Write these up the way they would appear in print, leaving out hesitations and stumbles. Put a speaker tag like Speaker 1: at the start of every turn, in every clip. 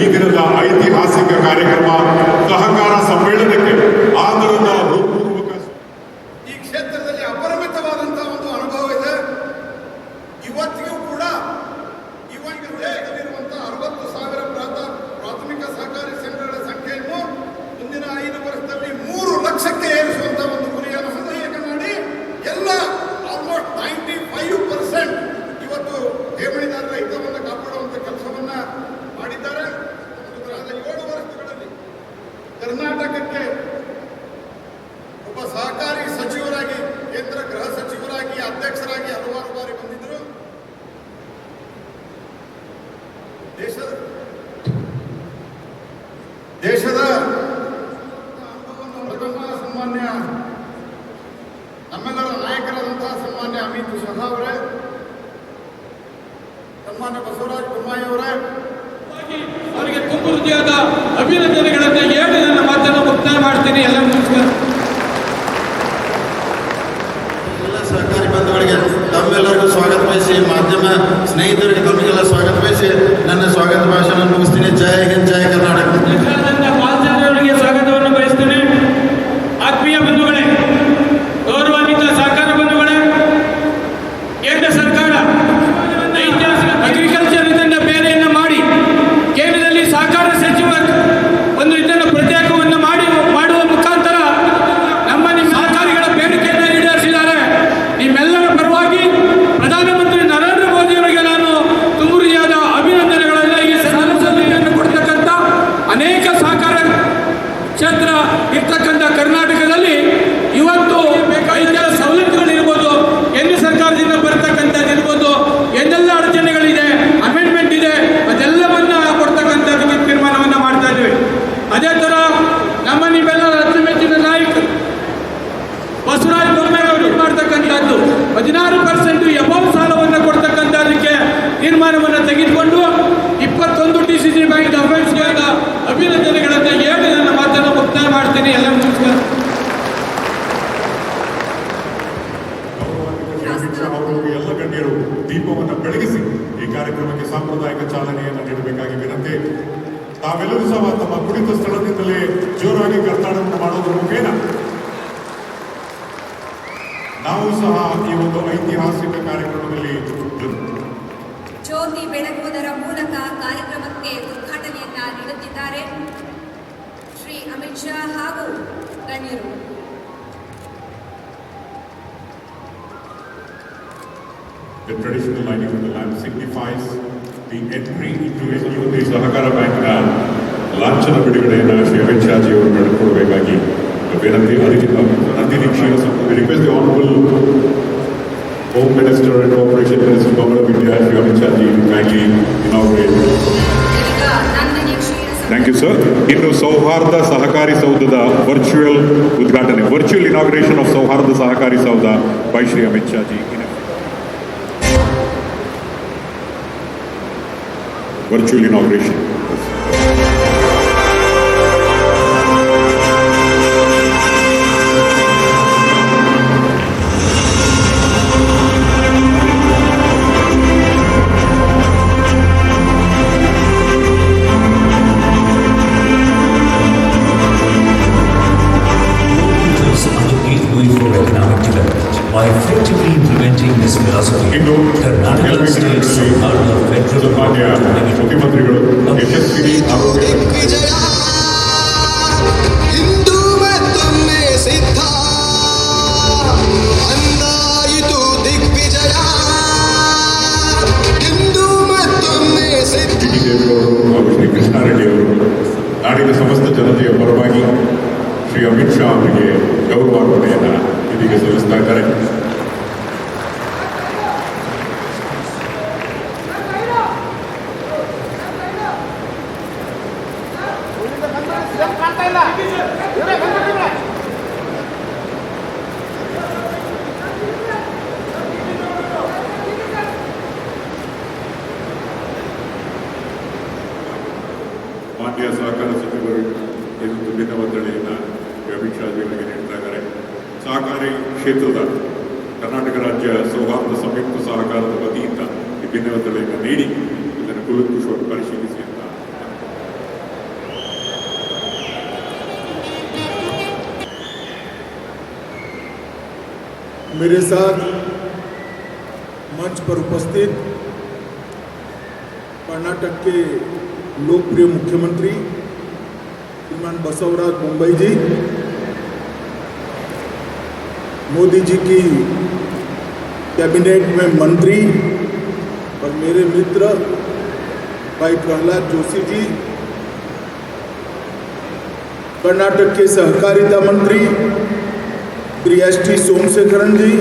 Speaker 1: ಈ ದಿನದ ಐತಿಹಾಸಿಕ ಕಾರ್ಯಕ್ರಮ ಸಹಕಾರ ಸಮ್ಮೇಳನಕ್ಕೆ ಆದರದ ಹೃತ್ಪೂರ್ವಕ.
Speaker 2: ಈ ಕ್ಷೇತ್ರದಲ್ಲಿ ಅಪರಿಮಿತವಾದಂತಹ ಒಂದು ಅನುಭವ ಇದೆ. ಇವತ್ತಿಗೂ ಕೂಡ ಇವಾಗ ದೇಶದಲ್ಲಿರುವಂತಹ 60,000 ಪ್ರಾಥಮಿಕ ಸಹಕಾರಿ ಸಂಘಗಳ ಸಂಖ್ಯೆಯನ್ನು ಮುಂದಿನ 5 ವರ್ಷದಲ್ಲಿ 3 ಲಕ್ಷಕ್ಕೆ ಏರಿಸುವಂತಹ ಒಂದು ಗುರಿಯನ್ನು ಸದಯಕ ಮಾಡಿ ಎಲ್ಲ ಆಲ್ಮೋಸ್ಟ್ 95% ಇವತ್ತು ಠೇವಣಿದಾರರ ಹಿತವನ್ನು ಕಾಪಾಡುವಂತ ಕೆಲಸವನ್ನ ಮಾಡಿದ್ದಾರೆ. 7 ವರ್ಷಗಳಲ್ಲಿ ಕರ್ನಾಟಕಕ್ಕೆ ಒಬ್ಬ ಸಹಕಾರಿ ಸಚಿವರಾಗಿ, ಕೇಂದ್ರ ಗೃಹ ಸಚಿವರಾಗಿ, ಅಧ್ಯಕ್ಷರಾಗಿ ಹಲವಾರು ಬಾರಿ ಬಂದಿದ್ದರು. ದೇಶದ ಅನುಭವವನ್ನು ಸನ್ಮಾನ್ಯ ನಮ್ಮೆಲ್ಲರ ನಾಯಕರಾದಂತಹ ಸನ್ಮಾನ್ಯ ಅಮಿತ್ ಶಾ ಅವರೇ, ಸನ್ಮಾನ್ಯ ಬಸವರಾಜ ಬೊಮ್ಮಾಯಿ ಅವರೇ,
Speaker 3: ಅವರಿಗೆ ತುಂಬ ಹೃದಯದ ಅಭಿನಂದನೆಗಳನ್ನು ಹೇಳಿ ನನ್ನ ಮಾತನ್ನು ಮುಕ್ತಾಯ ಮಾಡ್ತೀನಿ. ಎಲ್ಲ ನಮಸ್ಕಾರ.
Speaker 4: ಎಲ್ಲ ಸಹಕಾರಿ ಬಂಧುಗಳಿಗೆ ತಮ್ಮೆಲ್ಲರಿಗೂ ಸ್ವಾಗತ ಬಯಸಿ, ಮಾಧ್ಯಮ ಸ್ನೇಹಿತರಿಗೆ ತಮಗೆಲ್ಲ ಸ್ವಾಗತ ಬಯಸಿ ನನ್ನ ಸ್ವಾಗತ ಭಾಷಣ ಮುಗಿಸ್ತೀನಿ. ಜೈ ಹಿಂದ್, ಜೈ ಕರ್ನಾಟಕ.
Speaker 3: ಪಾಲ್ಚಾರರಿಗೆ ಸ್ವಾಗತವನ್ನು ಬಯಸ್ತೇನೆ. ಆತ್ಮೀಯ ಬಂಧುಗಳೇ, ಗೌರವಾನ್ವಿತ ಸಹಕಾರ ಬಂಧುಗಳೇ, ಕೇಂದ್ರ ಸರ್ಕಾರ ಐತಿಹಾಸಿಕ ಅಗ್ರಿಕಲ್ಚರ್ ಇದನ್ನು ಬೇರೆಯನ್ನು ಮಾಡಿ ಕೇಂದ್ರದಲ್ಲಿ ಸಹಕಾರ ಸಚಿವ ಒಂದು ಇದನ್ನು ಪ್ರತ್ಯೇಕವನ್ನು ಮಾಡುವ ಮುಖಾಂತರ ನಮ್ಮ ಸಹಕಾರಿಗಳ ಬೇಡಿಕೆಯನ್ನು ಈಡೇರಿಸಿದ್ದಾರೆ. ನಿಮ್ಮೆಲ್ಲರ ಪರವಾಗಿ ಪ್ರಧಾನಮಂತ್ರಿ ನರೇಂದ್ರ ಮೋದಿ ಅವರಿಗೆ ನಾನು ತುಂಬ ಹೃದಯದ ಅಭಿನಂದನೆಗಳನ್ನು ಈ ಸಂದರ್ಭದಲ್ಲಿ ಕೊಡ್ತಕ್ಕಂಥ ಅನೇಕ ಸಹಕಾರ ಕ್ಷೇತ್ರ ಇರ್ತಕ್ಕಂಥ ಕರ್ನಾಟಕದಲ್ಲಿ ಇವತ್ತು ಬೇಕಾದ ಸವಲತ್ತುಗಳಿರ್ಬೋದು, ಕೇಂದ್ರ ಸರ್ಕಾರದಿಂದ ಬರ್ತಕ್ಕಂಥದ್ದಿರ್ಬೋದು, ಏನೆಲ್ಲ ಅಡಚಣೆಗಳಿದೆ, ಅಮೆಂಡ್ಮೆಂಟ್ ಇದೆ, ಅದೆಲ್ಲವನ್ನ ಕೊಡ್ತಕ್ಕಂಥದ್ದಕ್ಕೆ ತೀರ್ಮಾನವನ್ನ ಮಾಡ್ತಾ ಇದ್ದೀವಿ. ಅದೇ ಥರ ನಮ್ಮ ನಿಮ್ಮೆಲ್ಲರ ಅಚ್ಚುಮೆಚ್ಚಿನ ನಾಯಕರು ಬಸವರಾಜ ಬೊಮ್ಮಾಯಿ ಅವರು ಮಾಡ್ತಕ್ಕಂಥದ್ದು 16% ಎಬವ್ ಸಾಲವನ್ನು ಕೊಡ್ತಕ್ಕಂಥದಕ್ಕೆ ತೀರ್ಮಾನವನ್ನು ತೆಗೆದುಕೊಂಡು 21 DCC ಬ್ಯಾಂಕ್ ಅಫೆನ್ಸ್ಗಳನ್ನ ಅಭಿನಂದನೆಗಳನ್ನು ಹೇಳಿ ನನ್ನ ಮಾತನ್ನು ಮುಕ್ತಾಯ ಮಾಡ್ತೀನಿ. ಎಲ್ಲ ನಮಸ್ಕಾರ.
Speaker 1: ಎಲ್ಲ ಗಣ್ಯರು ದೀಪವನ್ನು ಬೆಳಗಿಸಿ ಈ ಕಾರ್ಯಕ್ರಮಕ್ಕೆ ಸಾಂಪ್ರದಾಯಿಕ ಚಾಲನೆಯನ್ನು ನೀಡಬೇಕಾಗಿ ವಿನಂತಿ. ತಾವೆಲ್ಲರೂ ಸಹ ತಮ್ಮ ಕುಳಿತ ಸ್ಥಳದಿಂದಲೇ ಜೋರಾಗಿ ಕರ್ನಾಟಕವನ್ನು ಮಾಡೋದ್ರ ಮುಖೇನ ನಾವು ಸಹ ಈ ಒಂದು ಐತಿಹಾಸಿಕ ಕಾರ್ಯಕ್ರಮದಲ್ಲಿ
Speaker 5: ಜ್ಯೋತಿ ಬೆಳಗುವುದರ ಮೂಲಕ ಕಾರ್ಯಕ್ರಮಕ್ಕೆ ಉದ್ಘಾಟನೆಯನ್ನ ನೀಡುತ್ತಿದ್ದಾರೆ ಶ್ರೀ ಅಮಿತ್ ಶಾ ಹಾಗೂ ಗಣ್ಯರು.
Speaker 1: The traditional lighting of the lamp signifies the entry into the Sahakara Bank ಲಾಂಛನ ಬಿಡುಗಡೆಯನ್ನು ಶ್ರೀ ಅಮಿತ್ ಶಾಜಿ ಅವರು ನಡೆದುಕೊಡಬೇಕಾಗಿ ವಿನಂತಿ. ಅದಕ್ಕೆ ನಂದಿನಿ ಕ್ಷೀರ ಸಂಸ್ಥೆ request the honourable home minister and cooperation minister governor of India Shri Amit Shaji kindly inaugurate. Thank you sir. ಇನ್ನು ಸೌಹಾರ್ದ ಸಹಕಾರಿ ಸೌಧದ ವರ್ಚುವಲ್ ಉದ್ಘಾಟನೆ, ವರ್ಚುವಲ್ ಇನಾಗ್ರೇಷನ್ ಆಫ್ ಸೌಹಾರ್ದ ಸಹಕಾರಿ ಸೌಧ by Shri Amit Shaji. Virtual inauguration.
Speaker 6: By effectively implementing this philosophy, Karnataka State Sahara Federal
Speaker 1: ಮುಖ್ಯಮಂತ್ರಿಗಳು ಯಶಸ್ವಿ
Speaker 7: ಹಿಂದೂ ಮತ್ತೊಮ್ಮೆ ಸಿದ್ಧ ಅಂದಾಯಿತು ದಿಗ್ವಿಜಯ, ಹಿಂದೂ ಮತ್ತೊಮ್ಮೆ ಸಿದ್ಧ.
Speaker 1: ದೇವೇಗೌಡರು ಹಾಗೂ ಶ್ರೀ ಕೃಷ್ಣಾರೆಡ್ಡಿ ಅವರು ನಾಡಿನ ಸಮಸ್ತ ಜನತೆಯ ಪರವಾಗಿ ಶ್ರೀ ಅಮಿತ್ ಶಾ ಅವರಿಗೆ ಗೌರವಾರ್ಪಣೆಯನ್ನು ಇದೀಗ ಸಲ್ಲಿಸ್ತಾ ಇದ್ದಾರೆ. ಮಾನ್ಯ ಸಹಕಾರ ಸಚಿವರು ಇದು ತುಂಬಿನ ಒತ್ತಡೆಯನ್ನು ಅಮಿತ್ ಶಾಜಿ ಅವರಿಗೆ ನೀಡ್ತಾ ಇದ್ದಾರೆ. ಸಹಕಾರಿ ಕ್ಷೇತ್ರದ ಕರ್ನಾಟಕ ರಾಜ್ಯ ಸೌಹಾರ್ದ ಸಂಯುಕ್ತ ಸಹಕಾರದ ವತಿಯಿಂದ ವಿಭಿನ್ನ ಒತ್ತಡೆಯನ್ನು ನೀಡಿ ಇದನ್ನು ಕೂಲಂಕುಷವಾಗಿ ಪರಿಶೀಲಿಸಿ ಅಂತ
Speaker 8: मेरे साथ मंच पर उपस्थित कर्नाटक के लोकप्रिय मुख्यमंत्री श्रीमान बसवराज बोम्मई जी, मोदी जी की कैबिनेट में मंत्री और मेरे मित्र भाई प्रहलाद जोशी जी, कर्नाटक के सहकारिता मंत्री श्री एस.टी. सोमशेखरन जी,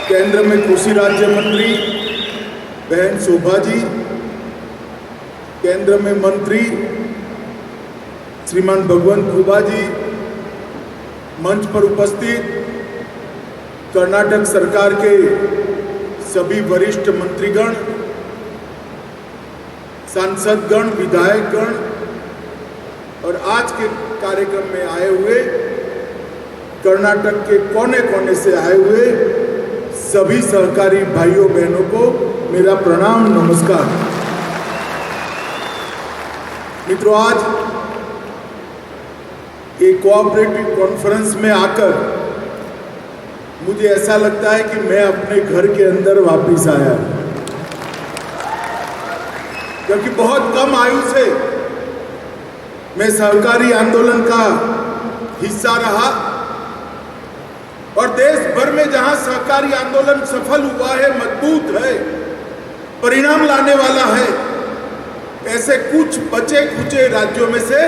Speaker 8: केंद्र में कृषि राज्य मंत्री बहन शोभा जी, केंद्र में मंत्री श्रीमान भगवंत खुबा जी, मंच पर उपस्थित कर्नाटक सरकार के सभी वरिष्ठ मंत्रीगण, सांसदगण, विधायकगण और आज के कार्यक्रम में आए हुए कर्नाटक के कोने कोने से आए हुए सभी सहकारी भाइयों बहनों को मेरा प्रणाम, नमस्कार। मित्रों, आज एक कोऑपरेटिव कॉन्फ्रेंस में आकर मुझे ऐसा लगता है कि मैं अपने घर के अंदर वापस आया, क्योंकि बहुत कम आयु से मैं सहकारी आंदोलन का हिस्सा रहा और देश भर में जहां सहकारी आंदोलन सफल हुआ है, मजबूत है, परिणाम लाने वाला है, ऐसे कुछ बचे खुचे राज्यों में से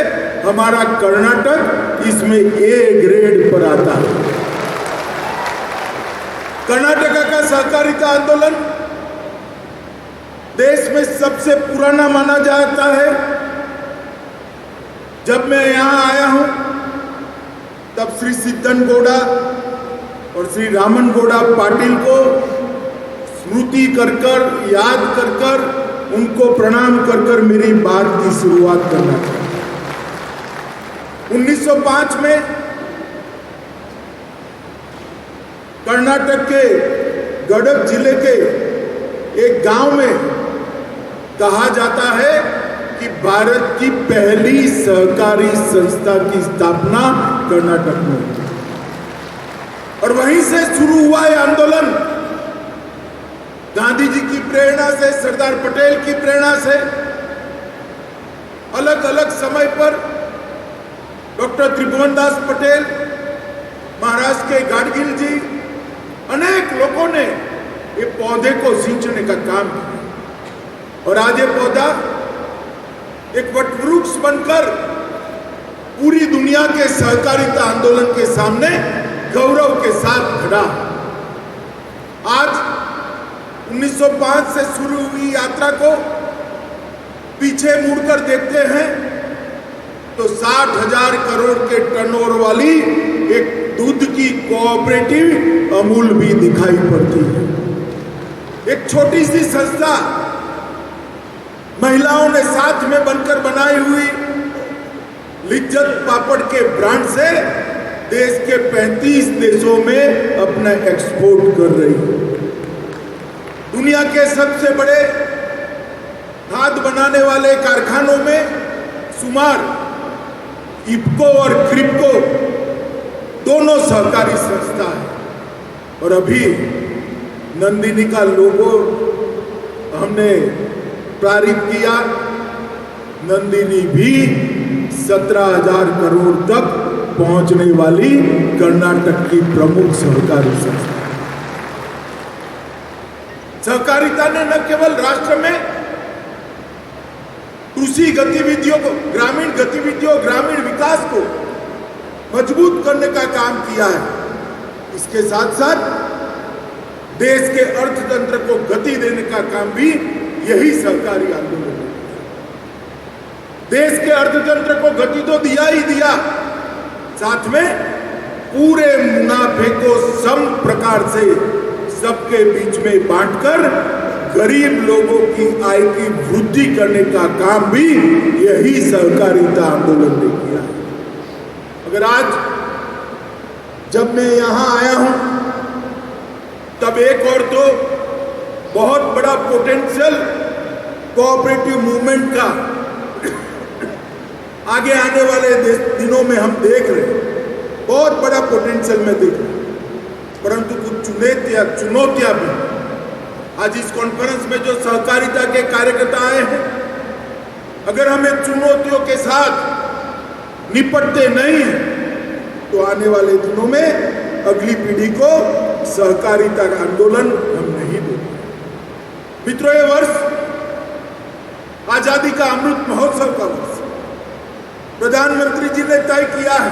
Speaker 8: हमारा कर्नाटक इसमें ए ग्रेड पर आता है। कर्नाटक का सहकारिता आंदोलन देश में सबसे पुराना माना जाता है। जब मैं यहां आया हूं तब श्री सिद्धन गौड़ा और श्री रामन गौड़ा पाटिल को स्मृति कर कर, याद कर कर, उनको प्रणाम कर कर मेरी बात की शुरुआत करना था। 1905 में कर्नाटक के गडक जिले के एक गांव में कहा जाता है कि भारत की पहली सहकारी संस्था की स्थापना कर्नाटक में हुई और वहीं से शुरू हुआ है आंदोलन। गांधी जी की प्रेरणा से, सरदार पटेल की प्रेरणा से अलग अलग समय पर डॉक्टर त्रिभुवन दास पटेल, महाराष्ट्र के गाडगिल जी, अनेक लोगों ने ये पौधे को सींचने का काम किया और आज ये पौधा एक वटवृक्ष बनकर पूरी दुनिया के सहकारिता आंदोलन के सामने गौरव के साथ खड़ा। आज 1905 से शुरू हुई यात्रा को पीछे मुड़कर देखते हैं तो 60,000 करोड़ के टर्नओवर वाली एक दूध की कोऑपरेटिव अमूल भी दिखाई पड़ती है। एक छोटी सी संस्था महिलाओं ने साथ में बनकर बनाई हुई लिज्जत पापड़ के ब्रांड से देश के 35 देशों में अपना एक्सपोर्ट कर रही है। दुनिया के सबसे बड़े खाद बनाने वाले कारखानों में सुमार, इफ्को और क्रिप्को दोनों सहकारी संस्था है और अभी नंदिनी का लोगो हमने पारित किया। नंदिनी भी 17,000 करोड़ तक पहुंचने वाली कर्नाटक की प्रमुख सहकारी संस्था। सहकारिता ने न केवल राष्ट्र में कृषि गतिविधियों को, ग्रामीण गतिविधियों, ग्रामीण विकास को मजबूत करने का काम किया है, इसके साथ साथ देश के अर्थतंत्र को गति देने का काम भी यही सहकारी आंदोलन है। देश के अर्थतंत्र को गति तो दिया ही दिया, साथ में पूरे मुनाफे को सम प्रकार से सबके बीच में बांटकर गरीब लोगों की आय की वृद्धि करने का काम भी यही सहकारिता आंदोलन ने किया। अगर आज जब मैं यहां आया हूं तब एक और तो बहुत बड़ा पोटेंशियल कोऑपरेटिव मूवमेंट का आगे आने वाले दिनों में हम देख रहे हैं, बहुत बड़ा पोटेंशियल में देख रहे हैं। परंतु कुछ चुनौतियां भी। आज इस कॉन्फ्रेंस में जो सहकारिता के कार्यकर्ता आए हैं, अगर हमें चुनौतियों के साथ निपटते नहीं हैं तो आने वाले दिनों में अगली पीढ़ी को सहकारिता का आंदोलन हम नहीं देंगे। मित्रों, ये वर्ष आजादी का अमृत महोत्सव का वर्ष। प्रधानमंत्री जी ने तय किया है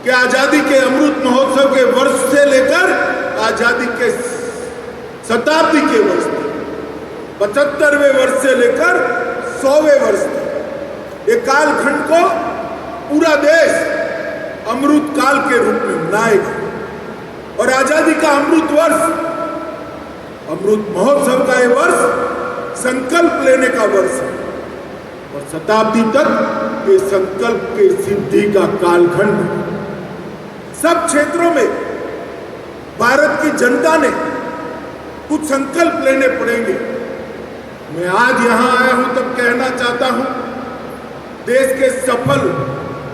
Speaker 8: कि आजादी के अमृत महोत्सव के वर्ष से लेकर आजादी के शताब्दी के वर्ष तक, 75वें वर्ष से लेकर 100वें वर्ष तक, ये कालखंड को पूरा देश अमृत काल के रूप में मनाएगा। और आजादी का अमृत वर्ष, अमृत महोत्सव का ये वर्ष संकल्प लेने का वर्ष है और शताब्दी तक ये संकल्प के सिद्धि का कालखंड है। सब क्षेत्रों में भारत की जनता ने कुछ संकल्प लेने पड़ेंगे। मैं आज यहां आया हूं तब कहना चाहता हूं, देश के सफल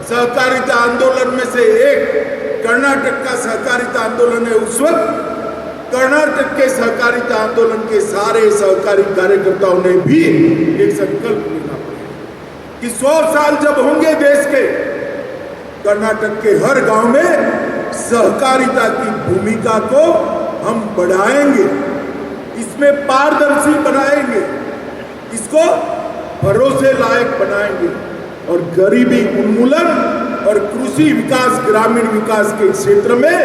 Speaker 8: सहकारिता आंदोलन में से एक कर्नाटक का सहकारिता आंदोलन है। उस वक्त कर्नाटक के सहकारिता आंदोलन के सारे सहकारी कार्यकर्ताओं ने भी एक संकल्प लेना पड़ेगा कि 100 साल जब होंगे देश के, कर्नाटक के हर गांव में सहकारिता की भूमिका को हम बढ़ाएंगे, इसमें पारदर्शी बनाएंगे, इसको भरोसे लायक बनाएंगे और गरीबी उन्मूलन और कृषि विकास, ग्रामीण विकास के क्षेत्र में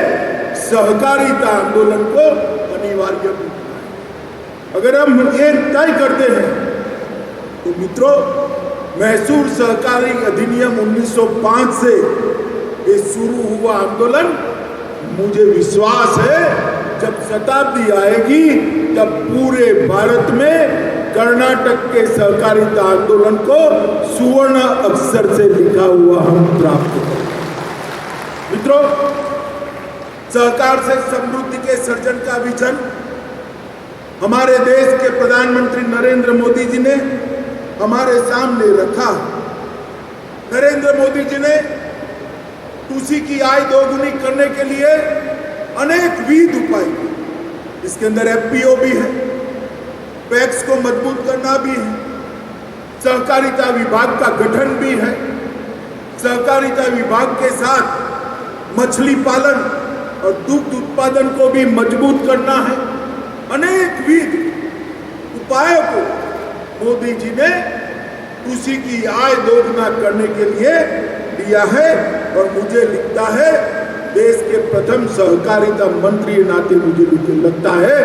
Speaker 8: सहकारिता आंदोलन को अनिवार्य बनाएंगे। अगर हम ये तय करते हैं तो मित्रों, मैसूर सहकारी अधिनियम 1905 से ये शुरू हुआ आंदोलन, मुझे विश्वास है जब शताब्दी आएगी तब पूरे भारत में कर्नाटक के सहकारिता आंदोलन को सुवर्ण अक्षर से लिखा हुआ हम प्राप्त करेंगे। मित्रों, सहकार से समृद्धि के सर्जन का विजन हमारे देश के प्रधानमंत्री नरेंद्र मोदी जी ने हमारे सामने रखा। नरेंद्र मोदी जी ने कृषि की आय दोगुनी करने के लिए अनेक विध उपाय किए। इसके अंदर एफपीओ भी है, पैक्स को मजबूत करना भी है, सहकारिता विभाग का गठन भी है, सहकारिता विभाग के साथ मछली पालन और दुग्ध उत्पादन को भी मजबूत करना है। अनेक विध उपायों को मोदी जी ने कृषि की आय दोगुना करने के लिए दिया है और मुझे लगता है देश के प्रथम सहकारिता मंत्री नाते मुझे लगता है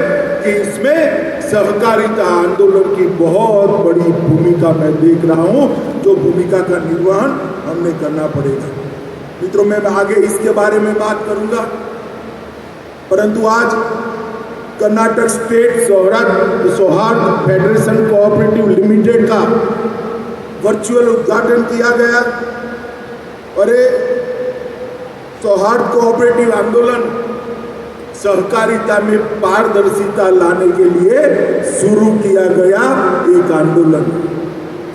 Speaker 8: कि इसमें सहकारिता आंदोलन की बहुत बड़ी भूमिका मैं देख रहा हूं, जो भूमिका का निर्वहन हमने करना पड़ेगा। मित्रों, मैं आगे इसके बारे में बात करूंगा, परंतु आज कर्नाटक स्टेट सौहार्द फेडरेशन कोऑपरेटिव लिमिटेड का वर्चुअल उद्घाटन किया गया और सौहार्द कोऑपरेटिव आंदोलन सहकारिता में पारदर्शिता लाने के लिए शुरू किया गया एक आंदोलन।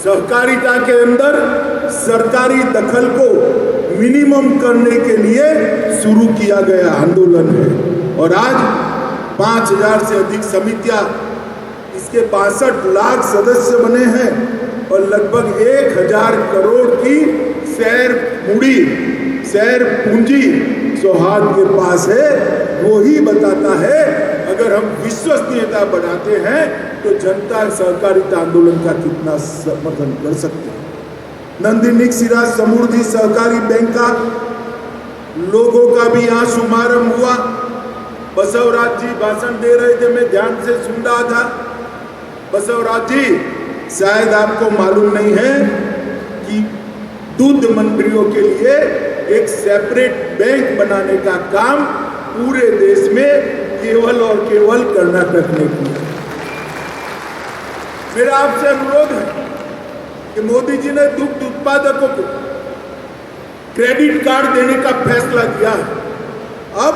Speaker 8: सहकारिता के अंदर सरकारी दखल को मिनिमम करने के लिए शुरू किया गया आंदोलन है और आज 5000 से अधिक समितियां, इसके 62 लाख सदस्य बने हैं और लगभग 1000 करोड़ की शेयर पूंजी सौहार्द के पास है। वो ही बताता है अगर हम विश्वसनीयता बढ़ाते हैं तो जनता सहकारिता आंदोलन का कितना समर्थन कर सकते हैं। नंदिनी क्षीरा समृद्धि सहकारी बैंक का लोगों का भी यहाँ शुभारंभ हुआ। बसवराज जी भाषण दे रहे थे, मैं ध्यान से सुन रहा था। बसवराज जी, शायद आपको मालूम नहीं है कि दूध मंडियों के लिए एक सेपरेट बैंक बनाने का काम पूरे देश में केवल और केवल कर्नाटक ने किया। मेरा आपसे अनुरोध है कि मोदी जी ने दुग्ध उत्पादकों को क्रेडिट कार्ड देने का फैसला किया है। अब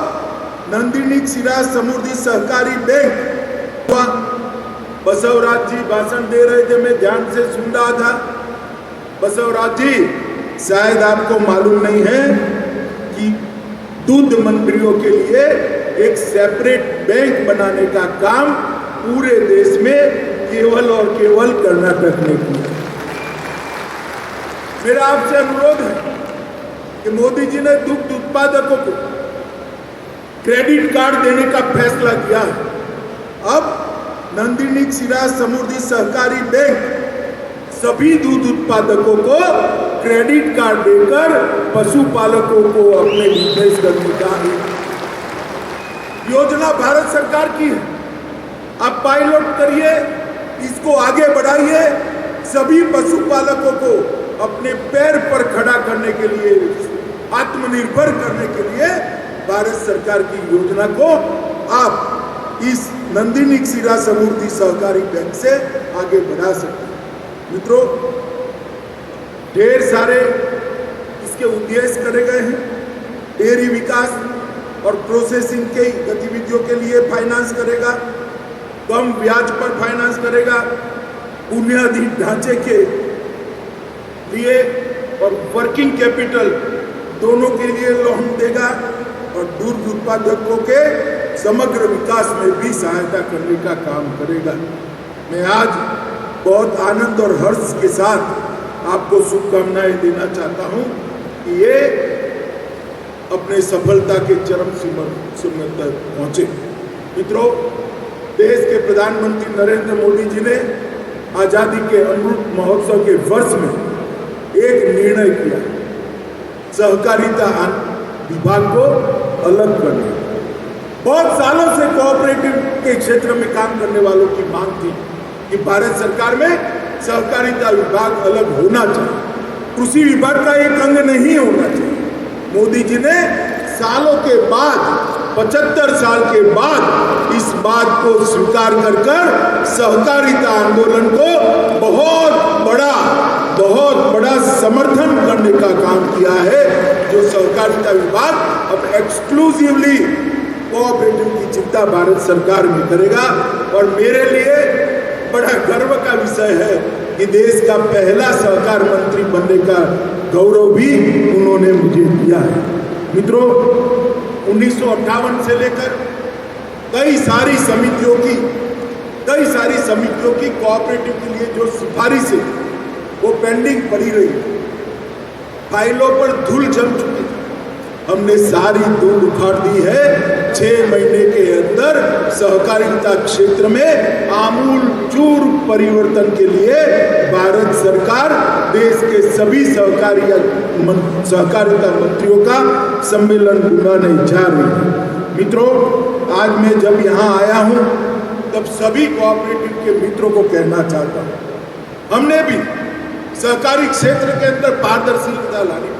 Speaker 8: नंदिनी क्षीरा समृद्धि सहकारी बैंक हुआ। बसवराज जी भाषण दे रहे थे, मैं ध्यान से सुन रहा था। बसवराज जी, शायद आपको मालूम नहीं है कि दूध मंडियों के लिए एक सेपरेट बैंक बनाने का काम पूरे देश में केवल और केवल कर्नाटक ने किया। मेरा आपसे अनुरोध है कि मोदी जी ने दुग्ध उत्पादकों को क्रेडिट कार्ड देने का फैसला किया है। अब नंदिनी क्षीरा समृद्धि सहकारी बैंक सभी दूध उत्पादकों को क्रेडिट कार्ड देकर पशुपालकों को अपने बिजनेस करने का योजना भारत सरकार की है। आप पायलट करिए, इसको आगे बढ़ाइए, सभी पशुपालकों को अपने पैर पर खड़ा करने के लिए, आत्मनिर्भर करने के लिए भारत सरकार की योजना को आप इस नंदिनी क्षीरा समृद्धि सहकारी बैंक से आगे बढ़ा सकते हैं। मित्रों, ढेर सारे इसके उद्देश्य करे गए हैं। डेयरी विकास और प्रोसेसिंग के गतिविधियों के लिए फाइनेंस करेगा, कम ब्याज पर फाइनेंस करेगा, बुनियादी ढांचे के लिए और वर्किंग कैपिटल दोनों के लिए लोन देगा और दूध उत्पादकों के समग्र विकास में भी सहायता करने का काम करेगा। मैं आज बहुत आनंद और हर्ष के साथ आपको शुभकामनाएं देना चाहता हूं कि ये अपने सफलता के चरम सीमा तक पहुंचे। मित्रों, देश के प्रधानमंत्री नरेंद्र मोदी जी ने आजादी के अमृत महोत्सव के वर्ष में एक निर्णय किया, सहकारिता विभाग को अलग करने। बहुत सालों से कोऑपरेटिव के क्षेत्र में काम करने वालों की मांग थी कि भारत सरकार में सहकारिता विभाग अलग होना चाहिए, कृषि विभाग का एक अंग नहीं होना चाहिए। मोदी जी ने सालों के बाद, 75 साल के बाद इस बात को स्वीकार कर सहकारिता आंदोलन को बहुत बड़ा समर्थन करने का काम किया है, जो सहकारिता विभाग अब एक्सक्लूसिवली कोऑपरेटिव की चिंता भारत सरकार में करेगा। और मेरे लिए बड़ा गर्व का विषय है कि देश का पहला सहकार मंत्री बनने का गौरव भी उन्होंने मुझे दिया है। मित्रों, 1958 से लेकर कई सारी समितियों की कोऑपरेटिव के लिए जो सिफारिश है वो पेंडिंग पड़ी रही है, फाइलों पर धूल जम चुकी है। हमने सारी धूल उखाड़ दी है। 6 महीने के अंदर सहकारिता क्षेत्र में आमूल चूर परिवर्तन के लिए भारत सरकार देश के सभी सहकारिता मंत्रियों का सम्मेलन बुलाने जा रही है। मित्रों, आज मैं जब यहाँ आया हूँ तब सभी कोऑपरेटिव के मित्रों को कहना चाहता हूँ, हमने भी सहकारी क्षेत्र के अंदर पारदर्शिता लानी,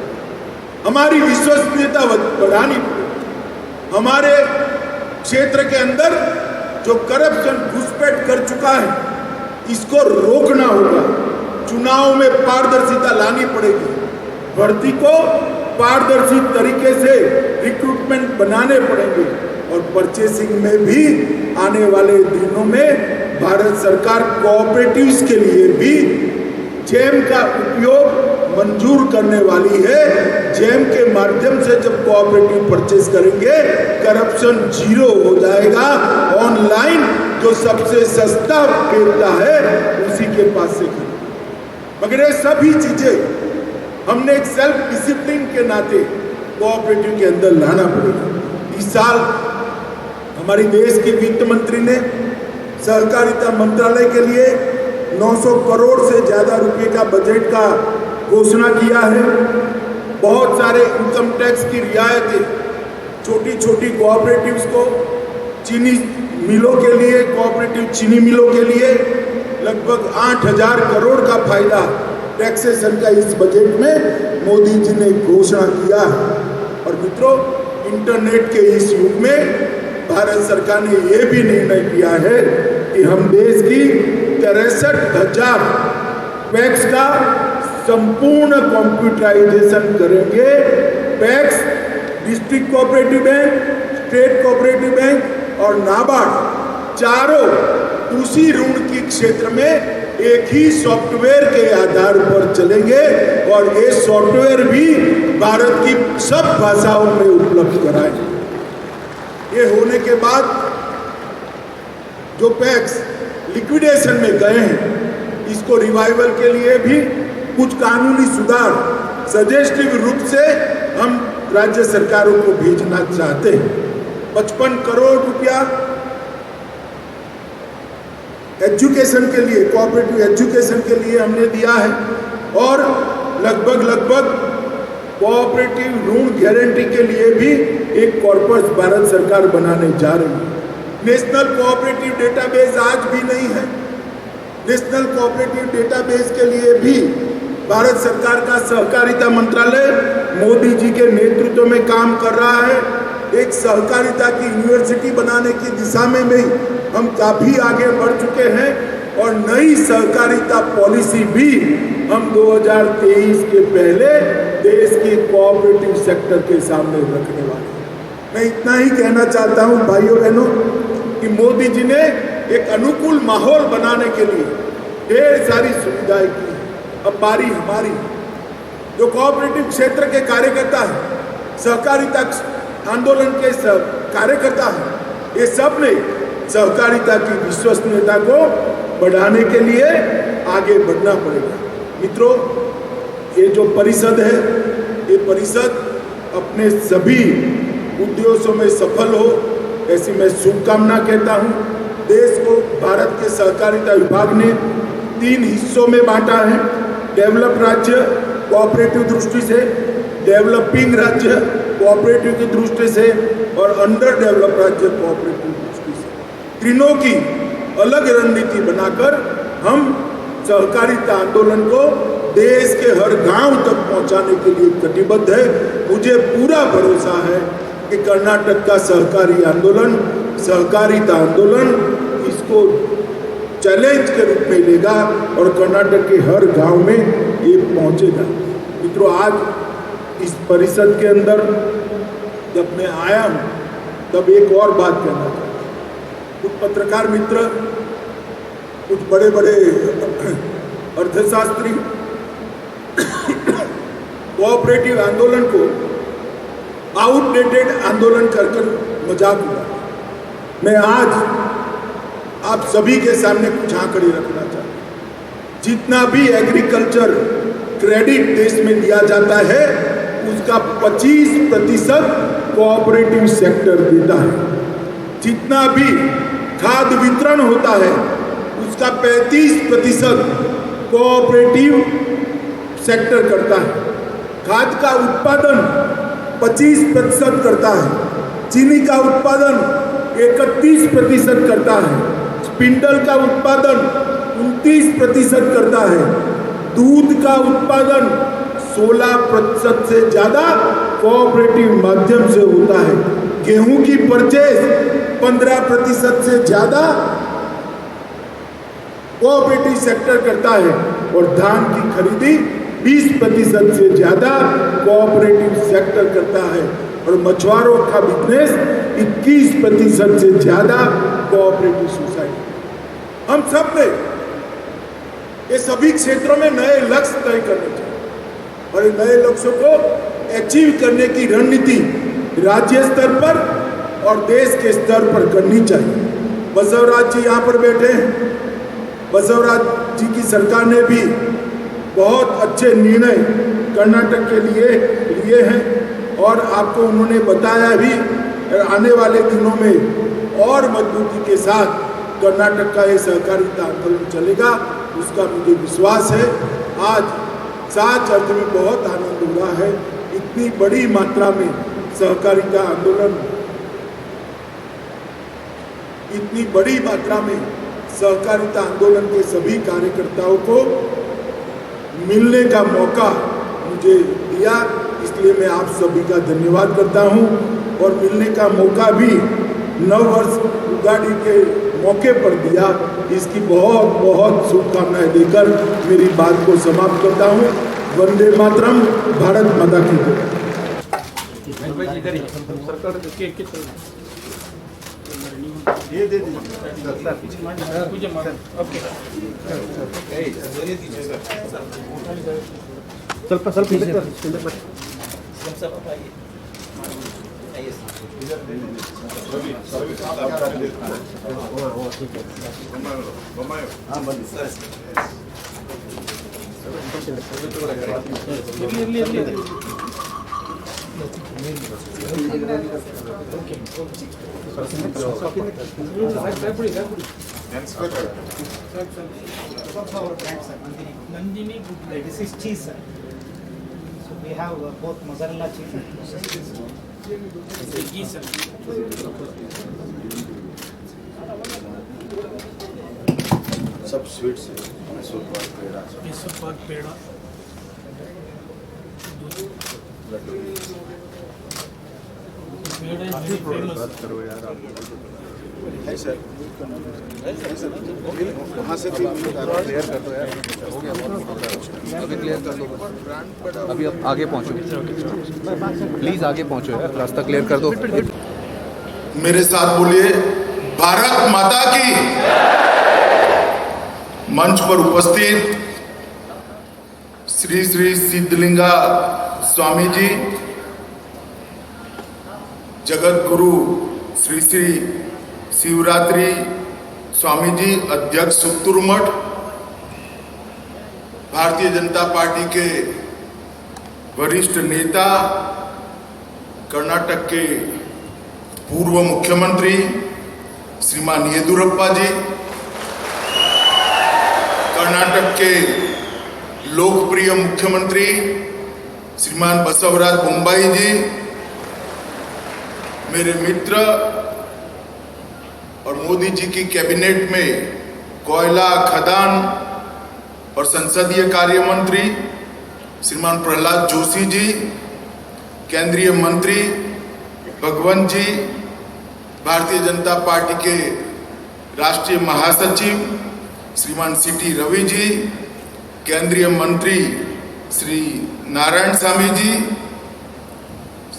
Speaker 8: हमारी विश्वसनीयता बढ़ानी, हमारे क्षेत्र के अंदर जो करप्शन घुसपैठ कर चुका है इसको रोकना होगा। चुनाव में पारदर्शिता लानी पड़ेगी, भर्ती को पारदर्शी तरीके से रिक्रूटमेंट बनाने पड़ेंगे और परचेसिंग में भी आने वाले दिनों में भारत सरकार कोऑपरेटिव्स के लिए भी जेम का उपयोग मंजूर करने वाली है। जेम के माध्यम से जब कोऑपरेटिव परचेस करेंगे करप्शन 0 हो जाएगा। ऑनलाइन जो सबसे सस्ता बेचता है उसी के पास से खरीदें। मगर ये सभी चीजें हमने एक सेल्फ डिसिप्लिन के नाते कोऑपरेटिव के अंदर लाना पड़ेगा। इस साल हमारी देश के वित्त मंत्री ने सहकारिता मंत्रालय के लिए 900 करोड़ से ज्यादा रुपए का बजट का घोषणा किया है। बहुत सारे इनकम टैक्स की रियायतें छोटी कोऑपरेटिव्स को, चीनी मिलों के लिए, कोऑपरेटिव चीनी मिलों के लिए लगभग 8000 करोड़ का फायदा टैक्सेशन का इस बजट में मोदी जी ने घोषणा किया है। और मित्रों, इंटरनेट के इस युग में भारत सरकार ने यह भी निर्णय किया है कि हम देश की 63,000 पैक्स का संपूर्ण कंप्यूटराइजेशन करेंगे। PACS, district cooperative bank, state cooperative bank और नाबार्ड चारों कृषि ऋण के क्षेत्र में एक ही सॉफ्टवेयर के आधार पर चलेंगे और ये सॉफ्टवेयर भी भारत की सब भाषाओं में उपलब्ध कराएंगे। ये होने के बाद जो पैक्स लिक्विडेशन में गए हैं, इसको रिवाइवल के लिए भी कुछ कानूनी सुधार सजेस्टिव रूप से हम राज्य सरकारों को भेजना चाहते हैं। 55 करोड़ रुपया एजुकेशन के लिए, कोऑपरेटिव एजुकेशन के लिए हमने दिया है और लगभग कोऑपरेटिव ऋण गारंटी के लिए भी एक कॉर्पस भारत सरकार बनाने जा रही है। नेशनल कोऑपरेटिव डेटाबेस आज भी नहीं है। नेशनल कोऑपरेटिव डेटाबेस के लिए भी भारत सरकार का सहकारिता मंत्रालय मोदी जी के नेतृत्व में काम कर रहा है। एक सहकारिता की यूनिवर्सिटी बनाने की दिशा में भी हम काफी आगे बढ़ चुके हैं और नई सहकारिता पॉलिसी भी हम 2023 के पहले देश के कोऑपरेटिव सेक्टर के सामने रखने वाले हैं। मैं इतना ही कहना चाहता हूं भाइयों बहनों कि मोदी जी ने एक अनुकूल माहौल बनाने के लिए ढेर सारी सुविधाएं की। अब बारी हमारी, जो कोऑपरेटिव क्षेत्र के कार्यकर्ता हैं, सहकारिता आंदोलन के कार्यकर्ता हैं, ये सब ने सहकारिता की विश्वसनीयता को बढ़ाने के लिए आगे बढ़ना पड़ेगा। मित्रों, ये जो परिषद है, ये परिषद अपने सभी उद्देश्यों में सफल हो, ऐसी मैं शुभकामना कहता हूँ। देश को भारत के सहकारिता विभाग ने 3 हिस्सों में बांटा है। डेवलप राज्य कोऑपरेटिव दृष्टि से, डेवलपिंग राज्य कोऑपरेटिव की दृष्टि से और अंडर डेवलप राज्य कोऑपरेटिव दृष्टि से। तीनों की अलग रणनीति बनाकर हम सहकारिता आंदोलन को देश के हर गांव तक पहुंचाने के लिए कटिबद्ध है। मुझे पूरा भरोसा है कि कर्नाटक का सहकारी आंदोलन, सहकारिता आंदोलन इसको चैलेंज के रूप में लेगा और कर्नाटक के हर गांव में ये पहुंचेगा। मित्रों, आज इस परिषद के अंदर जब मैं आया हूं तब एक और बात कहना चाहता हूं। कुछ पत्रकार मित्र, कुछ बड़े बड़े अर्थशास्त्री कोऑपरेटिव आंदोलन को आउटडेटेड आंदोलन कर मजाक उड़ा। मैं आज आप सभी के सामने कुछ आंकड़े रखना चाहता हूं। जितना भी एग्रीकल्चर क्रेडिट देश में दिया जाता है उसका 25% कोऑपरेटिव सेक्टर देता है। जितना भी खाद वितरण होता है उसका 35% कोऑपरेटिव सेक्टर करता है। खाद का उत्पादन 25% करता है। चीनी का उत्पादन 31% करता है। स्पिंडल का उत्पादन 29% करता है। दूध का उत्पादन 16% से ज़्यादा कोऑपरेटिव माध्यम से होता है। गेहूं की परचेज 15% से ज़्यादा कोऑपरेटिव सेक्टर करता है और धान की खरीदी 20% से ज़्यादा कोऑपरेटिव सेक्टर करता है और मछुआरों का बिजनेस 21% से ज़्यादा कोऑपरेटिव सोसाइटी। हम सब ने ये सभी क्षेत्रों में नए लक्ष्य तय करने चाहिए और नए लक्ष्यों को अचीव करने की रणनीति राज्य स्तर पर और देश के स्तर पर करनी चाहिए। बसवराज जी यहाँ पर बैठे हैं। बसवराज जी की सरकार ने भी बहुत अच्छे निर्णय कर्नाटक के लिए हैं और आपको उन्होंने बताया भी आने वाले दिनों में और मजबूती के साथ कर्नाटक का ये सहकारिता आंदोलन चलेगा, उसका मुझे विश्वास है। आज साच अर्थ में बहुत आनंद हो रहा है। इतनी बड़ी मात्रा में सहकारिता आंदोलन, इतनी बड़ी मात्रा में सहकारिता आंदोलन के सभी कार्यकर्ताओं को मिलने का मौका मुझे दिया, इसलिए मैं आप सभी का धन्यवाद करता हूं। और मिलने का मौका भी नव वर्ष उगाड़ी के मौके पर दिया, इसकी बहुत बहुत शुभकामनाएं देकर मेरी बात को समाप्त करता हूं। वंदे मातरम, भारत माता की जय।
Speaker 3: ಪೂಜೆ ಮಾಡಿ ಓಕೆ ಇರಲಿ
Speaker 9: Nandini good day. This is cheese, sir. So we have both mozzarella cheese and
Speaker 3: ghee sir.
Speaker 4: सब स्वीट्स है, मैसूर पाक पेड़ा,
Speaker 3: मैसूर पाक पेड़ा पेड़ा is very famous.
Speaker 4: वहाँ से भी क्लियर कर दो यार, हो गया अभी क्लियर कर दो।
Speaker 10: अभी आप आगे पहुँचो, प्लीज़ आगे पहुँचो यार, रास्ता क्लियर कर दो।
Speaker 8: मेरे साथ बोलिए भारत माता की। मंच पर उपस्थित श्री श्री सिद्धलिंगा स्वामी जी, जगत गुरु श्री श्री शिवरात्रि स्वामी जी, अध्यक्ष सुत्तूर मठ, भारतीय जनता पार्टी के वरिष्ठ नेता, कर्नाटक के पूर्व मुख्यमंत्री श्रीमान येदियुरप्पा जी, कर्नाटक के लोकप्रिय मुख्यमंत्री श्रीमान बसवराज बोम्माई जी, मेरे मित्र और मोदी जी की कैबिनेट में कोयला, खदान और संसदीय कार्य मंत्री श्रीमान प्रहलाद जोशी जी, केंद्रीय मंत्री भगवंत जी, भारतीय जनता पार्टी के राष्ट्रीय महासचिव श्रीमान सीटी रवि जी, केंद्रीय मंत्री श्री नारायण स्वामी जी,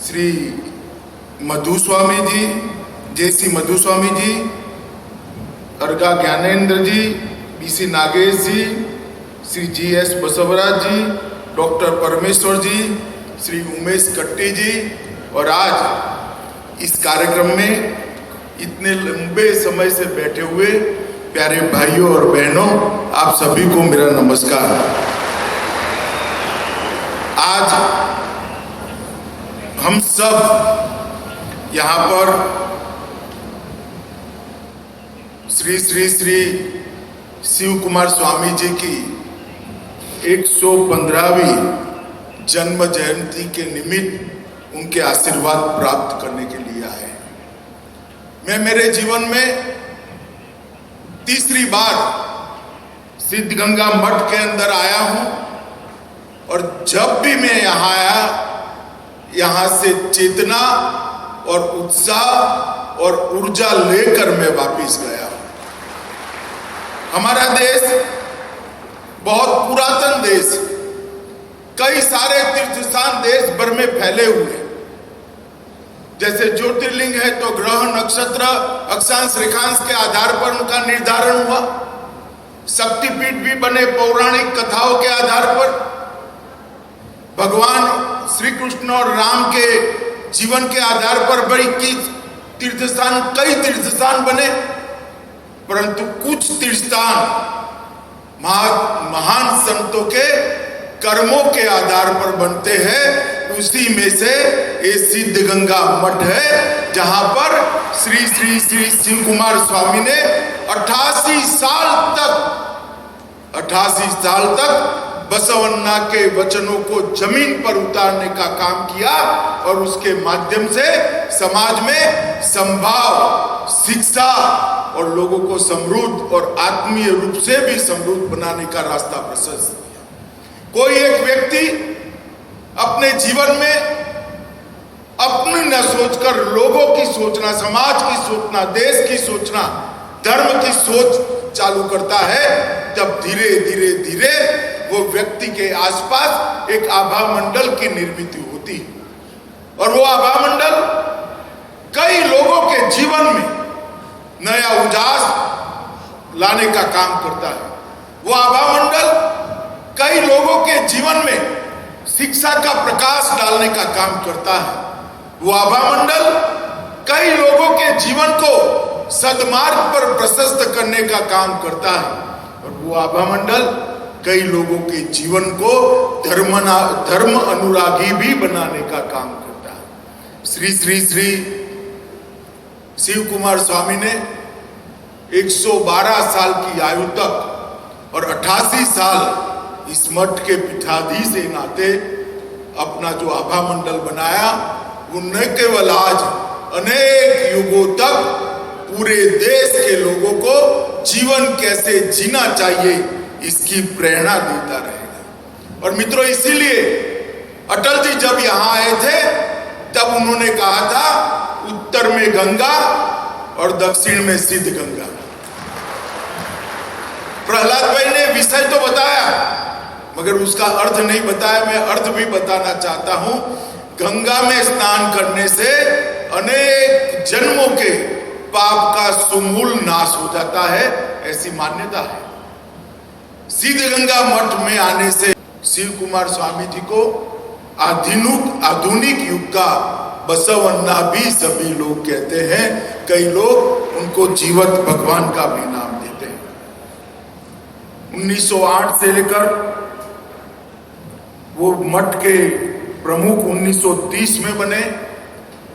Speaker 8: श्री मधुस्वामी जी, जेसी मधुस्वामी जी, अर्गा ज्ञानेंद्र जी, बीसी नागेश जी, श्री GS बसवराज जी, डॉक्टर परमेश्वर जी, श्री उमेश कट्टी जी, और आज इस कार्यक्रम में इतने लंबे समय से बैठे हुए प्यारे भाइयों और बहनों, आप सभी को मेरा नमस्कार। आज हम सब यहाँ पर श्री श्री श्री शिव कुमार स्वामी जी की 115वीं जन्म जयंती के निमित्त उनके आशीर्वाद प्राप्त करने के लिए आए। मैं मेरे जीवन में तीसरी बार सिद्धगंगा मठ के अंदर आया हूं, और जब भी मैं यहाँ आया, यहाँ से चेतना और उत्साह और ऊर्जा लेकर मैं वापस गया। हमारा देश बहुत पुरातन देश, कई सारे तीर्थ स्थान देश भर में फैले हुए, जैसे ज्योतिर्लिंग है तो ग्रह, नक्षत्र, अक्षांश, रेखांश के आधार पर उनका निर्धारण हुआ। शक्तिपीठ भी बने पौराणिक कथाओं के आधार पर। भगवान श्री कृष्ण और राम के जीवन के आधार पर कई तीर्थ स्थान बने, परंतु कुछ तीर्थ स्थान महान संतों के कर्मों के आधार पर बनते हैं। उसी में से ये सिद्धगंगा मठ है, जहां पर श्री श्री श्री शिव कुमार स्वामी ने 88 साल तक बसवन्ना के वचनों को जमीन पर उतारने का काम किया, और उसके माध्यम से समाज में समभाव, शिक्षा और लोगों को समृद्ध और आत्मीय रूप से भी समृद्ध बनाने का रास्ता प्रशस्त किया। कोई एक व्यक्ति अपने जीवन में अपनी न सोचकर लोगों की सोचना, समाज की सोचना, देश की सोचना, धर्म की सोच चालू करता है, तब धीरे धीरे धीरे वो व्यक्ति के आसपास एक आभा मंडल की निर्मित होती है, और वो आभा मंडल कई लोगों के जीवन में नया उजास लाने का काम करता है। वो आभा मंडल कई लोगों के जीवन में शिक्षा का प्रकाश डालने का काम करता है। वो आभा मंडल कई लोगों के जीवन को सदमार्ग पर प्रशस्त करने का काम करता है और वो आभा मंडल कई लोगों के जीवन को धर्म अनुरागी भी बनाने का काम करता है। श्री श्री श्री शिव कुमार स्वामी ने 112 साल की आयु तक और 88 साल इस मठ के पीठाधीश के नाते अपना जो आभा मंडल बनाया, वो न केवल आज अनेक युगों तक पूरे देश के लोगों को जीवन कैसे जीना चाहिए इसकी प्रेरणा देता रहेगा। और मित्रों, इसीलिए अटल जी जब यहाँ आए थे तब उन्होंने कहा था उत्तर में गंगा और दक्षिण में सिद्ध गंगा। प्रहलाद भाई ने विषय तो बताया मगर उसका अर्थ नहीं बताया। मैं अर्थ भी बताना चाहता हूं। गंगा में स्नान करने से अनेक जन्मों के पाप का समूल नाश हो जाता है, ऐसी मान्यता है। सिद्ध गंगा मठ में आने से शिव कुमार स्वामी जी को आधुनिक युग का बसवन्ना भी सभी लोग कहते हैं। कई लोग उनको जीवत भगवान का भी नाम देते हैं। 1908 से लेकर वो मठ के प्रमुख 1930 में बने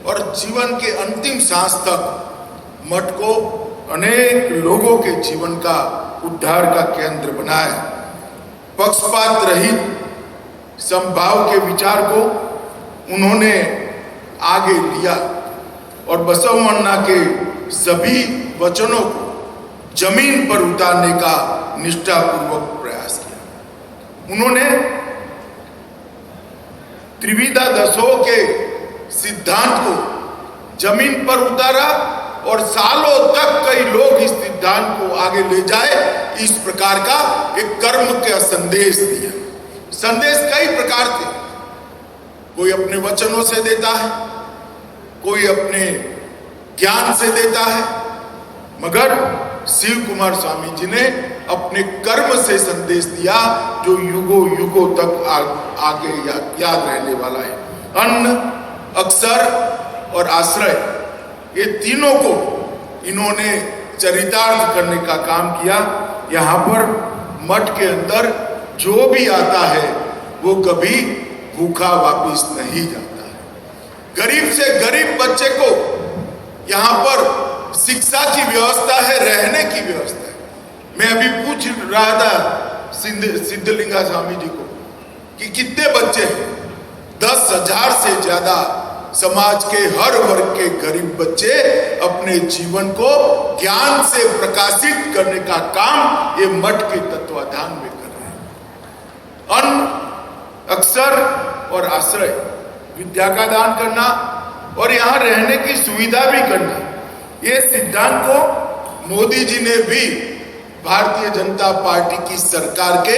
Speaker 8: और जीवन के अंतिम सांस तक मठ को अनेक लोगों के जीवन का उद्धार का केंद्र बनाया। पक्षपात रहित समभाव के विचार को उन्होंने आगे लिया और बसवण्णा के सभी वचनों को जमीन पर उतारने का निष्ठापूर्वक प्रयास किया। उन्होंने त्रिविधा दशों के सिद्धांत को जमीन पर उतारा और सालों तक कई लोग इस सिद्धांत को आगे ले जाए, इस प्रकार का एक कर्म का संदेश दिया। संदेश कई प्रकार के, कोई अपने वचनों से देता है, कोई अपने ज्ञान से देता है, मगर शिव कुमार स्वामी जी ने अपने कर्म से संदेश दिया जो युगों युगों तक आगे याद रहने वाला है। अन्न, अक्षर और आश्रय, ये तीनों को इन्होंने चरितार्थ करने का काम किया। यहाँ पर मठ के अंदर जो भी आता है वो कभी भूखा वापिस नहीं जाता है। गरीब से गरीब बच्चे को यहाँ पर शिक्षा की व्यवस्था है, रहने की व्यवस्था है। मैं अभी पूछ रहा था सिद्धलिंगा स्वामी जी को कि कितने बच्चे हैं। 10,000 से ज्यादा समाज के हर वर्ग के गरीब बच्चे अपने जीवन को ज्ञान से प्रकाशित करने का काम ये मठ के तत्वाधान में कर रहे हैं। अन्न, अक्षर और आश्रय, विद्या का दान करना और यहाँ रहने की सुविधा भी करना, ये सिद्धांत को मोदी जी ने भी भारतीय जनता पार्टी की सरकार के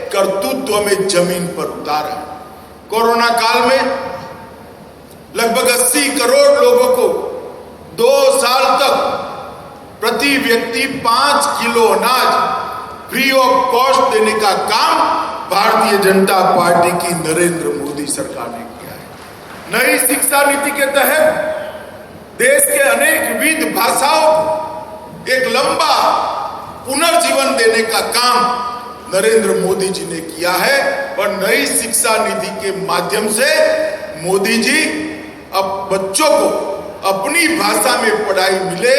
Speaker 8: कर्तृत्व में जमीन पर उतारा। कोरोना काल में लगभग 80 करोड़ लोगों को 2 साल तक प्रति व्यक्ति 5 किलो अनाज फ्री ऑफ कॉस्ट देने का काम भारतीय जनता पार्टी की नरेंद्र मोदी सरकार ने किया है। नई शिक्षा नीति के तहत देश के अनेक विविध भाषाओं को एक लंबा पुनर्जीवन देने का काम नरेंद्र मोदी जी ने किया है और नई शिक्षा नीति के माध्यम से मोदी जी अब बच्चों को अपनी भाषा में पढ़ाई मिले,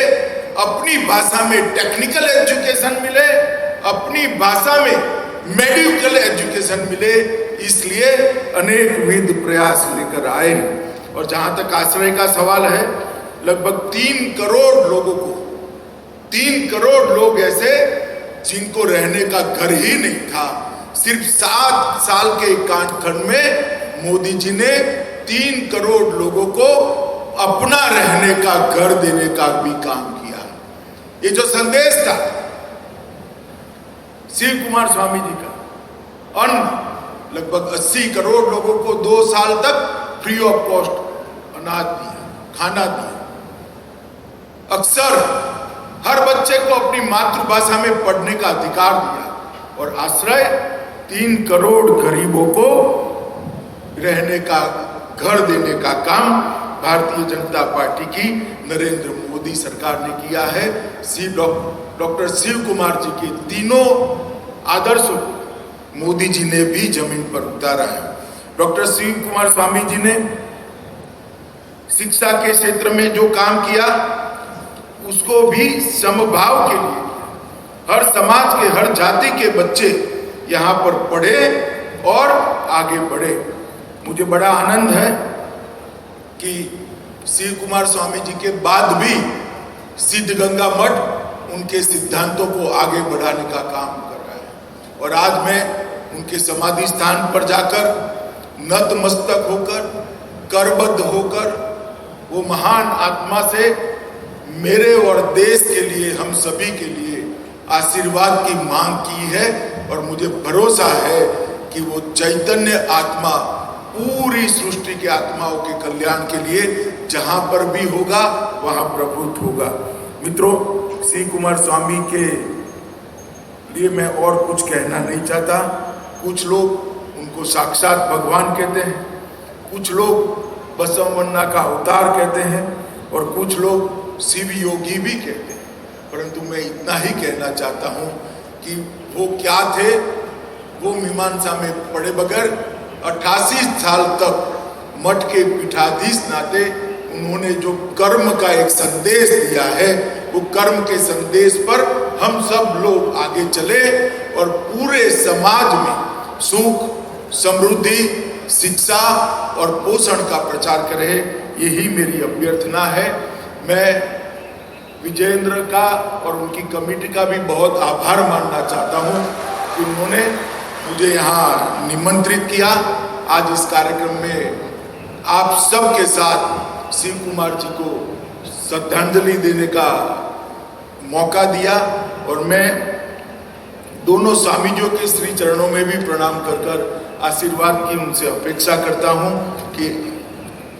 Speaker 8: अपनी भाषा में टेक्निकल एजुकेशन मिले, अपनी भाषा में मेडिकल एजुकेशन मिले, इसलिए अनेक विविध प्रयास लेकर आए हैं। और जहां तक आश्रय का सवाल है, लगभग 3 करोड़ लोगों को, 3 करोड़ लोग ऐसे जिनको रहने का घर ही नहीं था, सिर्फ 7 साल के कालखंड में मोदी जी ने 3 करोड़ लोगों को अपना रहने का घर देने का भी काम किया। ये जो संदेश था शिव कुमार स्वामी जी का, अन्न लगभग 80 करोड़ लोगों को 2 साल तक फ्री ऑफ कॉस्ट अनाज दिया, खाना दिया। अक्सर हर बच्चे को अपनी मातृभाषा में पढ़ने का अधिकार दिया और आश्रय 3 करोड़ गरीबों को रहने का घर देने का काम भारतीय जनता पार्टी की नरेंद्र मोदी सरकार ने किया है। डॉक्टर शिव कुमार जी के तीनों आदर्शों मोदी जी ने भी जमीन पर उतारा है। डॉक्टर शिव कुमार स्वामी जी ने शिक्षा के क्षेत्र में जो काम किया उसको भी समभाव के लिए हर समाज के हर जाति के बच्चे यहाँ पर पढ़े और आगे बढ़े। मुझे बड़ा आनंद है कि शिव कुमार स्वामी जी के बाद भी सिद्धगंगा मठ उनके सिद्धांतों को आगे बढ़ाने का काम कर रहा है और आज मैं उनके समाधि स्थान पर जाकर नतमस्तक होकर करबद्ध होकर वो महान आत्मा से मेरे और देश के लिए हम सभी के लिए आशीर्वाद की मांग की है और मुझे भरोसा है कि वो चैतन्य आत्मा पूरी सृष्टि के आत्माओं के कल्याण के लिए जहां पर भी होगा वहां प्रभुत्व होगा। मित्रों, शिव कुमार स्वामी के लिए मैं और कुछ कहना नहीं चाहता। कुछ लोग उनको साक्षात भगवान कहते हैं, कुछ लोग बसवन्ना का अवतार कहते हैं और कुछ लोग शिव योगी भी कहते हैं, परंतु मैं इतना ही कहना चाहता हूं कि वो क्या थे वो मीमांसा में पड़े बगैर 88 साल तक मठ के पीठाधीश नाते उन्होंने जो कर्म का एक संदेश दिया है वो कर्म के संदेश पर हम सब लोग आगे चले और पूरे समाज में सुख, समृद्धि, शिक्षा और पोषण का प्रचार करें, यही मेरी अभ्यर्थना है। मैं विजेंद्र का और उनकी कमेटी का भी बहुत आभार मानना चाहता हूं कि उन्होंने मुझे यहाँ निमंत्रित किया। आज इस कार्यक्रम में आप सबके साथ शिव कुमार जी को श्रद्धांजलि देने का मौका दिया और मैं दोनों स्वामीजियों के श्री चरणों में भी प्रणाम कर आशीर्वाद की उनसे अपेक्षा करता हूं कि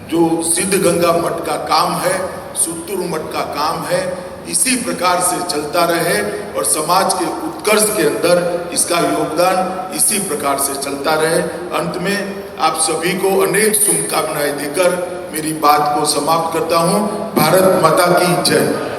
Speaker 8: जो सिद्धगंगा मठ का काम है, सुत्तूर मठ का काम है, इसी प्रकार से चलता रहे और समाज के उत्कर्ष के अंदर इसका योगदान इसी प्रकार से चलता रहे। अंत में आप सभी को अनेक शुभकामनाएं देकर मेरी बात को समाप्त करता हूं। भारत माता की जय।